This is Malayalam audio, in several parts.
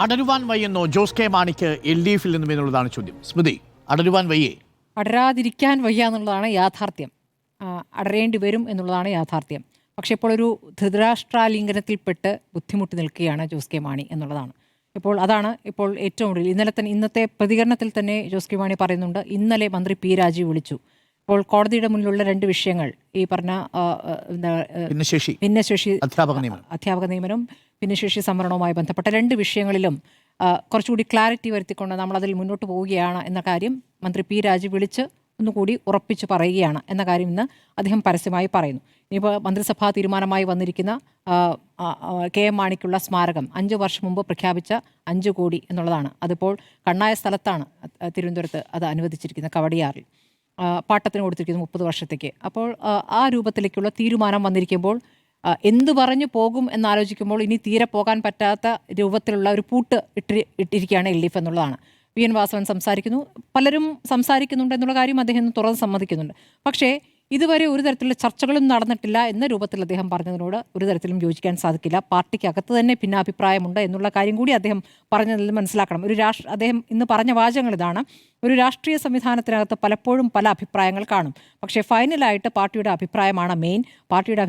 അടരുവാൻ വയ്യെന്നോ ജോസ് കെ മാണിക്ക് LDFിൽ നിന്നും എന്നുള്ളതാണ് ചോദ്യം. സ്മൃതി, അടരുവാൻ വയ്യേ? അടരാതിരിക്കാൻ വയ്യ എന്നുള്ളതാണ് യാഥാർത്ഥ്യം. അടരേണ്ടി വരും എന്നുള്ളതാണ് യാഥാർത്ഥ്യം. പക്ഷേ ഇപ്പോൾ ഒരു ധൃതരാഷ്ട്രാലിംഗനത്തിൽപ്പെട്ട് ബുദ്ധിമുട്ടി നിൽക്കുകയാണ് ജോസ് കെ മാണി എന്നുള്ളതാണ്. അതാണ് ഇപ്പോൾ ഏറ്റവും കൂടുതൽ ഇന്നത്തെ പ്രതികരണത്തിൽ തന്നെ ജോസ് കെ മാണി പറയുന്നുണ്ട്. ഇന്നലെ മന്ത്രി പി രാജീവ് വിളിച്ചു. ഇപ്പോൾ കോടതിയുടെ മുന്നിലുള്ള രണ്ട് വിഷയങ്ങൾ, ഈ പറഞ്ഞ ഭിന്നശേഷി അധ്യാപക നിയമനം, ഭിന്നശേഷി സംവരണവുമായി ബന്ധപ്പെട്ട രണ്ട് വിഷയങ്ങളിലും കുറച്ചുകൂടി ക്ലാരിറ്റി വരുത്തിക്കൊണ്ട് നമ്മളതിൽ മുന്നോട്ട് പോവുകയാണ് എന്ന കാര്യം മന്ത്രി പി രാജീവ് വിളിച്ച് ഒന്നുകൂടി ഉറപ്പിച്ചു പറയുകയാണ് എന്ന കാര്യം ഇന്ന് അദ്ദേഹം പരസ്യമായി പറയുന്നു. ഇനിയിപ്പോൾ മന്ത്രിസഭാ തീരുമാനമായി വന്നിരിക്കുന്ന KM മാണിക്കുള്ള സ്മാരകം 5 വർഷം മുമ്പ് പ്രഖ്യാപിച്ച 5 കോടി എന്നുള്ളതാണ്. അതിപ്പോൾ കണ്ണായ സ്ഥലത്താണ് തിരുവനന്തപുരത്ത് അത് അനുവദിച്ചിരിക്കുന്നത്, കവടിയാറിൽ പാട്ടത്തിന് കൊടുത്തിരിക്കുന്നത് 30 വർഷത്തേക്ക്. അപ്പോൾ ആ രൂപത്തിലേക്കുള്ള തീരുമാനം വന്നിരിക്കുമ്പോൾ എന്തു പറഞ്ഞു പോകും എന്നാലോചിക്കുമ്പോൾ ഇനി തീരെ പോകാൻ പറ്റാത്ത രൂപത്തിലുള്ള ഒരു പൂട്ട് ഇട്ടിരിക്കുകയാണ് LDF എന്നുള്ളതാണ്. VN വാസവൻ സംസാരിക്കുന്നു, പലരും സംസാരിക്കുന്നുണ്ട് എന്നുള്ള കാര്യം അദ്ദേഹം തുറന്ന് സമ്മതിക്കുന്നുണ്ട്. പക്ഷേ ഇതുവരെ ഒരു തരത്തിലുള്ള ചർച്ചകളും നടന്നിട്ടില്ല എന്ന രൂപത്തിൽ അദ്ദേഹം പറഞ്ഞതിനോട് ഒരു തരത്തിലും യോജിക്കാൻ സാധിക്കില്ല. പാർട്ടിക്കകത്ത് തന്നെ ഭിന്നാഭിപ്രായമുണ്ട് എന്നുള്ള കാര്യം കൂടി അദ്ദേഹം പറഞ്ഞതിൽ മനസ്സിലാക്കണം. അദ്ദേഹം ഇന്ന് പറഞ്ഞ വാചകങ്ങൾ ഇതാണ്: ഒരു രാഷ്ട്രീയ സംവിധാനത്തിനകത്ത് പലപ്പോഴും പല അഭിപ്രായങ്ങൾ കാണും, പക്ഷേ ഫൈനലായിട്ട് പാർട്ടിയുടെ അഭിപ്രായമാണ് മെയിൻ. പാർട്ടിയുടെ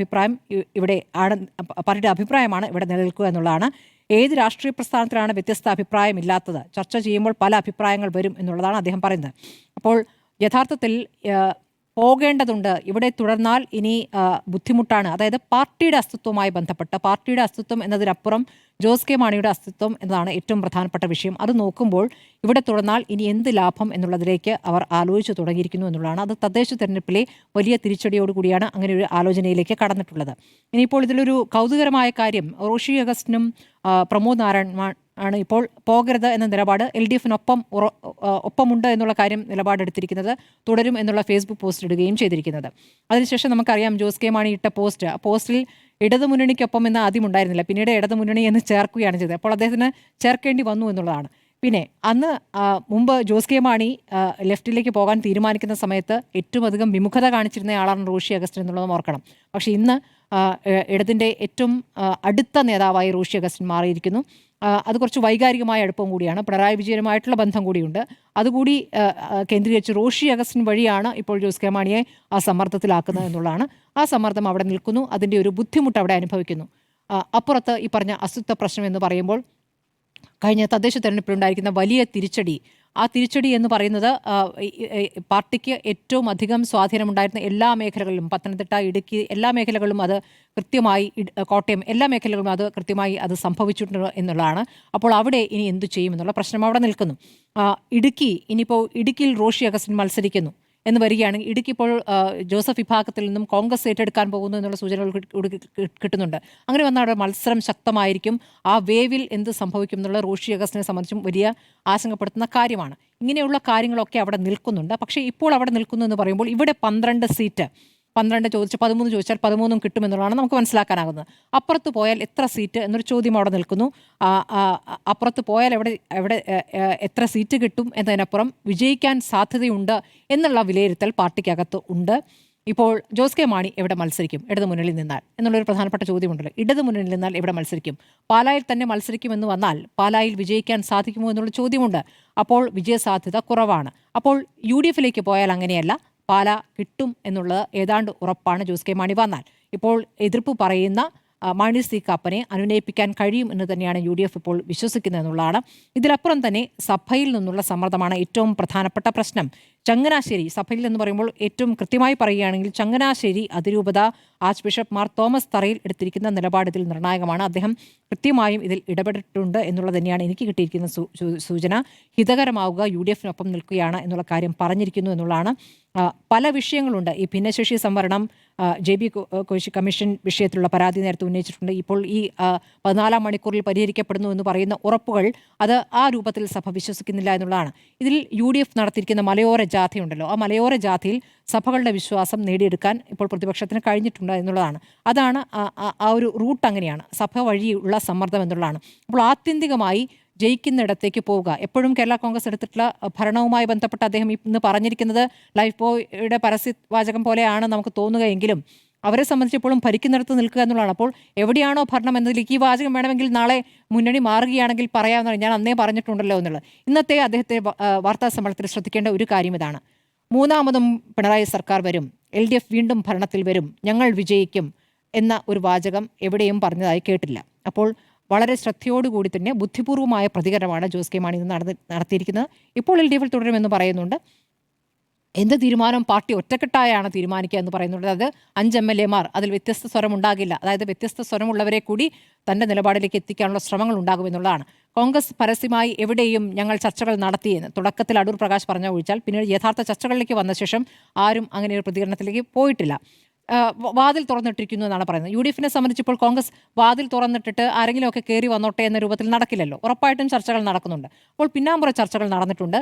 അഭിപ്രായമാണ് ഇവിടെ നിലനിൽക്കുക എന്നുള്ളതാണ്. ഏത് രാഷ്ട്രീയ പ്രസ്ഥാനത്തിലാണ് വ്യത്യസ്ത അഭിപ്രായമില്ലാത്തത്? ചർച്ച ചെയ്യുമ്പോൾ പല അഭിപ്രായങ്ങൾ വരും എന്നുള്ളതാണ് അദ്ദേഹം പറയുന്നത്. അപ്പോൾ യഥാർത്ഥത്തിൽ പോകേണ്ടതുണ്ട്. ഇവിടെ തുടർന്നാൽ ഇനി ബുദ്ധിമുട്ടാണ്. അതായത് പാർട്ടിയുടെ അസ്തിത്വവുമായി ബന്ധപ്പെട്ട്, പാർട്ടിയുടെ അസ്തിത്വം എന്നതിനപ്പുറം ജോസ് കെ മാണിയുടെ അസ്തിത്വം എന്നതാണ് ഏറ്റവും പ്രധാനപ്പെട്ട വിഷയം. അത് നോക്കുമ്പോൾ ഇവിടെ തുടർന്നാൽ ഇനി എന്ത് ലാഭം എന്നുള്ളതിലേക്ക് അവർ ആലോചിച്ചു തുടങ്ങിയിരിക്കുന്നു എന്നുള്ളതാണ്. അത് തദ്ദേശ തെരഞ്ഞെടുപ്പിലെ വലിയ തിരിച്ചടിയോടുകൂടിയാണ് അങ്ങനെ ഒരു ആലോചനയിലേക്ക് കടന്നിട്ടുള്ളത്. ഇനിയിപ്പോൾ ഇതിലൊരു കൗതുകരമായ കാര്യം, റോഷി അഗസ്റ്റിനും പ്രമോദ് നാരായൺ ആണ് ഇപ്പോൾ പോകരുത് എന്ന നിലപാട് ഒപ്പമുണ്ട് എന്നുള്ള കാര്യം നിലപാടെടുത്തിരിക്കുന്നത്, തുടരും എന്നുള്ള ഫേസ്ബുക്ക് പോസ്റ്റ് ഇടുകയും ചെയ്തിരിക്കുന്നത്. അതിനുശേഷം നമുക്കറിയാം ജോസ് കെ മാണി ഇട്ട പോസ്റ്റിൽ ഇടതുമുന്നണിക്കൊപ്പം എന്ന് ആദ്യം ഉണ്ടായിരുന്നില്ല, പിന്നീട് ഇടതുമുന്നണി എന്ന് ചേർക്കുകയാണ് ചെയ്തത്. അപ്പോൾ അദ്ദേഹത്തിന് ചേർക്കേണ്ടി വന്നു എന്നുള്ളതാണ്. പിന്നെ അന്ന് മുമ്പ് ജോസ് കെ മാണി ലെഫ്റ്റിലേക്ക് പോകാൻ തീരുമാനിക്കുന്ന സമയത്ത് ഏറ്റവും അധികം വിമുഖത കാണിച്ചിരുന്ന ആളാണ് റോഷി അഗസ്റ്റിൻ എന്നുള്ളതും ഓർക്കണം. പക്ഷേ ഇന്ന് ഇടതിൻ്റെ ഏറ്റവും അടുത്ത നേതാവായി റോഷി അഗസ്റ്റിൻ മാറിയിരിക്കുന്നു. അത് കുറച്ച് വൈകാരികമായ അടുപ്പം കൂടിയാണ്, പിണറായി വിജയനുമായിട്ടുള്ള ബന്ധം കൂടിയുണ്ട്. അതുകൂടി കേന്ദ്രീകരിച്ച് റോഷി അഗസ്റ്റിൻ വഴിയാണ് ഇപ്പോൾ ജോസ് കെ മാണിയെ ആ സമ്മർദ്ദത്തിലാക്കുന്നത് എന്നുള്ളതാണ്. ആ സമ്മർദ്ദം അവിടെ നിൽക്കുന്നു, അതിൻ്റെ ഒരു ബുദ്ധിമുട്ട് അവിടെ അനുഭവിക്കുന്നു. അപ്പുറത്ത് ഈ പറഞ്ഞ അസ്തിത്വ പ്രശ്നം എന്ന് പറയുമ്പോൾ കഴിഞ്ഞ തദ്ദേശ തെരഞ്ഞെടുപ്പിലുണ്ടായിരിക്കുന്ന വലിയ തിരിച്ചടി, ആ തിരിച്ചടി എന്ന് പറയുന്നത് പാർട്ടിക്ക് ഏറ്റവും അധികം സ്വാധീനമുണ്ടായിരുന്ന എല്ലാ മേഖലകളിലും, പത്തനംതിട്ട, ഇടുക്കി, എല്ലാ മേഖലകളിലും അത് കൃത്യമായി, കോട്ടയം, എല്ലാ മേഖലകളിലും അത് കൃത്യമായി അത് സംഭവിച്ചിട്ടുണ്ട് എന്നുള്ളതാണ്. അപ്പോൾ അവിടെ ഇനി എന്തു ചെയ്യുമെന്നുള്ള പ്രശ്നം അവിടെ നിൽക്കുന്നു. ഇടുക്കിയിൽ റോഷി അഗസ്റ്റിൻ മത്സരിക്കുന്നു എന്ന് വരികയാണെങ്കിൽ ഇടുക്കി ഇപ്പോൾ ജോസഫ് വിഭാഗത്തിൽ നിന്നും കോൺഗ്രസ് ഏറ്റെടുക്കാൻ പോകുന്നു എന്നുള്ള സൂചനകൾ കിട്ടുന്നുണ്ട്. അങ്ങനെ വന്നാൽ അവിടെ മത്സരം ശക്തമായിരിക്കും. ആ വേവിൽ എന്ത് സംഭവിക്കും എന്നുള്ള റോഷി അഗസ്റ്റിനെ സംബന്ധിച്ചും വലിയ ആശങ്കപ്പെടുത്തുന്ന കാര്യമാണ്. ഇങ്ങനെയുള്ള കാര്യങ്ങളൊക്കെ അവിടെ നിൽക്കുന്നുണ്ട്. പക്ഷേ ഇപ്പോൾ അവിടെ നിൽക്കുന്നു എന്ന് പറയുമ്പോൾ ഇവിടെ 12 സീറ്റ്, 12 ചോദിച്ച് 13 ചോദിച്ചാൽ 13 കിട്ടുമെന്നുള്ളതാണ് നമുക്ക് മനസ്സിലാക്കാനാകുന്നത്. അപ്പുറത്ത് പോയാൽ എത്ര സീറ്റ് എന്നൊരു ചോദ്യം അവിടെ നിൽക്കുന്നു. അപ്പുറത്ത് പോയാൽ എവിടെ എത്ര സീറ്റ് കിട്ടും എന്നതിനപ്പുറം വിജയിക്കാൻ സാധ്യതയുണ്ട് എന്നുള്ള വിലയിരുത്തൽ പാർട്ടിക്കകത്ത് ഉണ്ട്. ഇപ്പോൾ ജോസ് കെ മാണി എവിടെ മത്സരിക്കും ഇടതുമുന്നണിയിൽ നിന്നാൽ എന്നുള്ളൊരു പ്രധാനപ്പെട്ട ചോദ്യമുണ്ടല്ലോ. ഇടതുമുന്നണിയിൽ നിന്നാൽ എവിടെ മത്സരിക്കും? പാലായിൽ തന്നെ മത്സരിക്കുമെന്ന് വന്നാൽ പാലായിൽ വിജയിക്കാൻ സാധിക്കുമോ എന്നുള്ള ചോദ്യമുണ്ട്. അപ്പോൾ വിജയസാധ്യത കുറവാണ്. അപ്പോൾ UDFിലേക്ക് പോയാൽ അങ്ങനെയല്ല, പാല കിട്ടും എന്നുള്ളത് ഏതാണ്ട് ഉറപ്പാണ് ജോസ് കെ മാണി വന്നാൽ. ഇപ്പോൾ എതിർപ്പ് പറയുന്ന മാണി സി കാപ്പനെ അനുനയിപ്പിക്കാൻ കഴിയും എന്ന് തന്നെയാണ് UDF ഇപ്പോൾ വിശ്വസിക്കുന്നത് എന്നുള്ളതാണ്. ഇതിലപ്പുറം തന്നെ സഭയിൽ നിന്നുള്ള സമ്മർദ്ദമാണ് ഏറ്റവും പ്രധാനപ്പെട്ട പ്രശ്നം. ചങ്ങനാശ്ശേരി സഭയിൽ എന്ന് പറയുമ്പോൾ ഏറ്റവും കൃത്യമായി പറയുകയാണെങ്കിൽ ചങ്ങനാശ്ശേരി അതിരൂപത ആർച്ച് ബിഷപ്പ് മാർ തോമസ് തറയിൽ എടുത്തിരിക്കുന്ന നിലപാട് ഇതിൽ നിർണായകമാണ്. അദ്ദേഹം കൃത്യമായും ഇതിൽ ഇടപെട്ടിട്ടുണ്ട് എന്നുള്ളത് തന്നെയാണ് എനിക്ക് കിട്ടിയിരിക്കുന്ന സൂചന. ഹിതകരമാവുക, UDFിനൊപ്പം നിൽക്കുകയാണ് എന്നുള്ള കാര്യം പറഞ്ഞിരിക്കുന്നു എന്നുള്ളതാണ്. പല വിഷയങ്ങളുണ്ട്. ഈ ഭിന്നശേഷി സംവരണം, JB കോശി കമ്മീഷൻ വിഷയത്തിലുള്ള പരാതി നേരത്തെ ഉന്നയിച്ചിട്ടുണ്ട്. ഇപ്പോൾ ഈ 14 മണിക്കൂറിൽ പരിഹരിക്കപ്പെടുന്നു എന്ന് പറയുന്ന ഉറപ്പുകൾ, അത് ആ രൂപത്തിൽ സഭ വിശ്വസിക്കുന്നില്ല എന്നുള്ളതാണ്. ഇതിൽ UDF നടത്തിയിരിക്കുന്ന മലയോര ജാഥയുണ്ടല്ലോ, ആ മലയോര ജാഥയിൽ സഭകളുടെ വിശ്വാസം നേടിയെടുക്കാൻ ഇപ്പോൾ പ്രതിപക്ഷത്തിന് കഴിഞ്ഞിട്ടുണ്ട് എന്നുള്ളതാണ്. അതാണ് ആ ഒരു റൂട്ട്, അങ്ങനെയാണ് സഭ വഴിയുള്ള സമ്മർദ്ദം എന്നുള്ളതാണ്. അപ്പോൾ ആത്യന്തികമായി ജയിക്കുന്നിടത്തേക്ക് പോവുക. എപ്പോഴും കേരള കോൺഗ്രസ് എടുത്തിട്ടുള്ള ഭരണവുമായി ബന്ധപ്പെട്ട് അദ്ദേഹം ഇന്ന് പറഞ്ഞിരിക്കുന്നത് ലൈഫ് ബോയുടെ പരസ്യവാചകം പോലെയാണ് നമുക്ക് തോന്നുകയെങ്കിലും അവരെ സംബന്ധിച്ചിപ്പോഴും ഭരിക്കുന്നിടത്ത് നിൽക്കുക എന്നുള്ളതാണ്. അപ്പോൾ എവിടെയാണോ ഭരണം എന്നതിലേക്ക് ഈ വാചകം വേണമെങ്കിൽ നാളെ മുന്നണി മാറുകയാണെങ്കിൽ പറയാവുന്നതാണ്. ഞാൻ അന്നേ പറഞ്ഞിട്ടുണ്ടല്ലോ എന്നുള്ളത്. ഇന്നത്തെ അദ്ദേഹത്തെ വാർത്താ സമ്മേളനത്തിൽ ശ്രദ്ധിക്കേണ്ട ഒരു കാര്യം ഇതാണ്. മൂന്നാമതും പിണറായി സർക്കാർ വരും, LDF വീണ്ടും ഭരണത്തിൽ വരും, ഞങ്ങൾ വിജയിക്കും എന്ന ഒരു വാചകം എവിടെയും പറഞ്ഞതായി കേട്ടില്ല. അപ്പോൾ വളരെ ശ്രദ്ധയോടുകൂടി തന്നെ ബുദ്ധിപൂർവമായ പ്രതികരണമാണ് ജോസ് കെ മാണി നടത്തിയിരിക്കുന്നത്. ഇപ്പോൾ LDFൽ തുടരുമെന്ന് പറയുന്നുണ്ട്. എന്ത് തീരുമാനം പാർട്ടി ഒറ്റക്കെട്ടായാണ് തീരുമാനിക്കുക എന്ന് പറയുന്നുണ്ട്. അത് 5 MLA-മാർ അതിൽ വ്യത്യസ്ത സ്വരം ഉണ്ടാകില്ല. അതായത് വ്യത്യസ്ത സ്വരമുള്ളവരെ കൂടി തൻ്റെ നിലപാടിലേക്ക് എത്തിക്കാനുള്ള ശ്രമങ്ങൾ ഉണ്ടാകുമെന്നുള്ളതാണ്. കോൺഗ്രസ് പരസ്യമായി എവിടെയും ഞങ്ങൾ ചർച്ചകൾ നടത്തിയെന്ന് തുടക്കത്തിൽ അടൂർ പ്രകാശ് പറഞ്ഞ ഒഴിച്ചാൽ പിന്നീട് യഥാർത്ഥ ചർച്ചകളിലേക്ക് വന്ന ശേഷം ആരും അങ്ങനെ ഒരു പ്രതികരണത്തിലേക്ക് പോയിട്ടില്ല. വാതിൽ തുറന്നിട്ടിരിക്കുന്നു എന്നാണ് പറയുന്നത്. UDFനെ സംബന്ധിച്ചിപ്പോൾ കോൺഗ്രസ് വാതിൽ തുറന്നിട്ടിട്ട് ആരെങ്കിലുമൊക്കെ കയറി വന്നോട്ടെ എന്ന രൂപത്തിൽ നടക്കില്ലല്ലോ. ഉറപ്പായിട്ടും ചർച്ചകൾ നടക്കുന്നുണ്ട്. അപ്പോൾ പിന്നാമ്പുറ ചർച്ചകൾ നടന്നിട്ടുണ്ട്,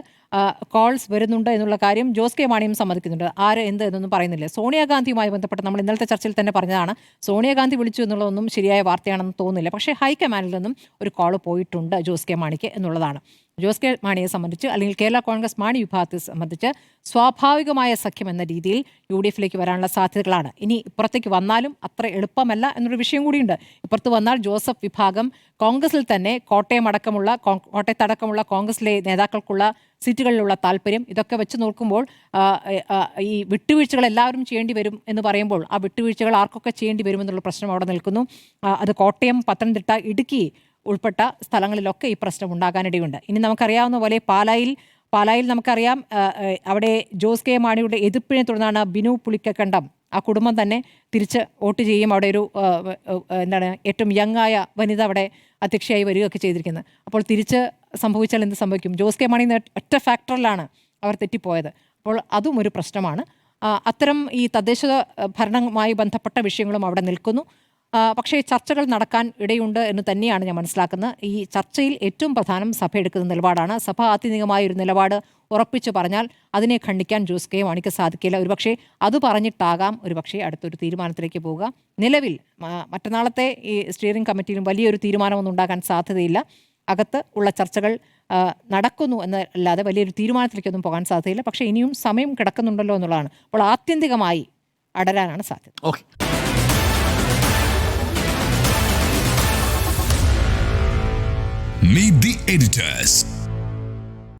കോൾസ് വരുന്നുണ്ട് എന്നുള്ള കാര്യം ജോസ് കെ മാണിയും സമ്മതിക്കുന്നുണ്ട്. ആര് എന്ത് എന്നൊന്നും പറയുന്നില്ല. സോണിയാഗാന്ധിയുമായി ബന്ധപ്പെട്ട് നമ്മൾ ഇന്നലത്തെ ചർച്ചയിൽ തന്നെ പറഞ്ഞതാണ്. സോണിയാഗാന്ധി വിളിച്ചു എന്നുള്ളതൊന്നും ശരിയായ വാർത്തയാണെന്ന് തോന്നുന്നില്ല. പക്ഷേ ഹൈക്കമാൻഡിൽ നിന്നും ഒരു കോൾ പോയിട്ടുണ്ട് ജോസ് കെ മാണിക്ക് എന്നുള്ളതാണ്. ജോസ് കെ മാണിയെ സംബന്ധിച്ച് അല്ലെങ്കിൽ കേരള കോൺഗ്രസ് മാണി വിഭാഗത്തെ സംബന്ധിച്ച് സ്വാഭാവികമായ സഖ്യം എന്ന രീതിയിൽ UDFിലേക്ക് വരാനുള്ള സാധ്യതകളാണ്. ഇനി ഇപ്പുറത്തേക്ക് വന്നാലും അത്ര എളുപ്പമല്ല എന്നൊരു വിഷയം കൂടിയുണ്ട്. ഇപ്പുറത്ത് വന്നാൽ ജോസഫ് വിഭാഗം കോൺഗ്രസിൽ തന്നെ കോട്ടയത്തടക്കമുള്ള കോൺഗ്രസിലെ നേതാക്കൾക്കുള്ള സീറ്റുകളിലുള്ള താല്പര്യം ഇതൊക്കെ വെച്ച് നോക്കുമ്പോൾ ഈ വിട്ടുവീഴ്ചകൾ എല്ലാവരും ചെയ്യേണ്ടി വരും എന്ന് പറയുമ്പോൾ ആ വിട്ടുവീഴ്ചകൾ ആർക്കൊക്കെ ചെയ്യേണ്ടി വരുമെന്നുള്ള പ്രശ്നം അവിടെ നിൽക്കുന്നു. അത് കോട്ടയം, പത്തനംതിട്ട, ഇടുക്കി ഉൾപ്പെട്ട സ്ഥലങ്ങളിലൊക്കെ ഈ പ്രശ്നം ഉണ്ടാകാനിടയുണ്ട്. ഇനി നമുക്കറിയാവുന്ന പോലെ പാലായിൽ നമുക്കറിയാം, അവിടെ ജോസ് കെ മാണിയുടെ എതിർപ്പിനെ തുടർന്നാണ് ബിനു പുളിക്കക്കണ്ടം ആ കുടുംബം തന്നെ തിരിച്ച് വോട്ട് ചെയ്യും. അവിടെ ഒരു ഏറ്റവും യങ്ങായ വനിത അവിടെ അധ്യക്ഷയായി വരികയൊക്കെ ചെയ്തിരിക്കുന്നത്. അപ്പോൾ തിരിച്ച് സംഭവിച്ചാൽ എന്ത് സംഭവിക്കും? ജോസ് കെ മാണി ഒറ്റ ഫാക്ടറിലാണ് അവർ തെറ്റിപ്പോയത്. അപ്പോൾ അതും ഒരു പ്രശ്നമാണ്. അത്തരം ഈ തദ്ദേശ ഭരണവുമായി ബന്ധപ്പെട്ട വിഷയങ്ങളും അവിടെ നിൽക്കുന്നു. പക്ഷേ ചർച്ചകൾ നടക്കാൻ ഇടയുണ്ട് എന്ന് തന്നെയാണ് ഞാൻ മനസ്സിലാക്കുന്നത്. ഈ ചർച്ചയിൽ ഏറ്റവും പ്രധാനം സഭ എടുക്കുന്ന നിലപാടാണ്. സഭ ആത്യന്തികമായ ഒരു നിലപാട് ഉറപ്പിച്ചു പറഞ്ഞാൽ അതിനെ ഖണ്ഡിക്കാൻ ജോസ് കെ മാണിക്ക് സാധിക്കില്ല. ഒരുപക്ഷെ അത് പറഞ്ഞിട്ടാകാം ഒരുപക്ഷെ അടുത്തൊരു തീരുമാനത്തിലേക്ക് പോവുക. നിലവിൽ മറ്റന്നാളത്തെ ഈ സ്റ്റിയറിംഗ് കമ്മിറ്റിയിലും വലിയൊരു തീരുമാനമൊന്നും ഉണ്ടാകാൻ സാധ്യതയില്ല. അകത്ത് ഉള്ള ചർച്ചകൾ നടക്കുന്നു എന്നല്ലാതെ വലിയൊരു തീരുമാനത്തിലേക്കൊന്നും പോകാൻ സാധ്യതയില്ല. പക്ഷേ ഇനിയും സമയം കിടക്കുന്നുണ്ടല്ലോ എന്നുള്ളതാണ്. അപ്പോൾ ആത്യന്തികമായി അടരാനാണ് സാധ്യത. ഓക്കെ. Meet the editors.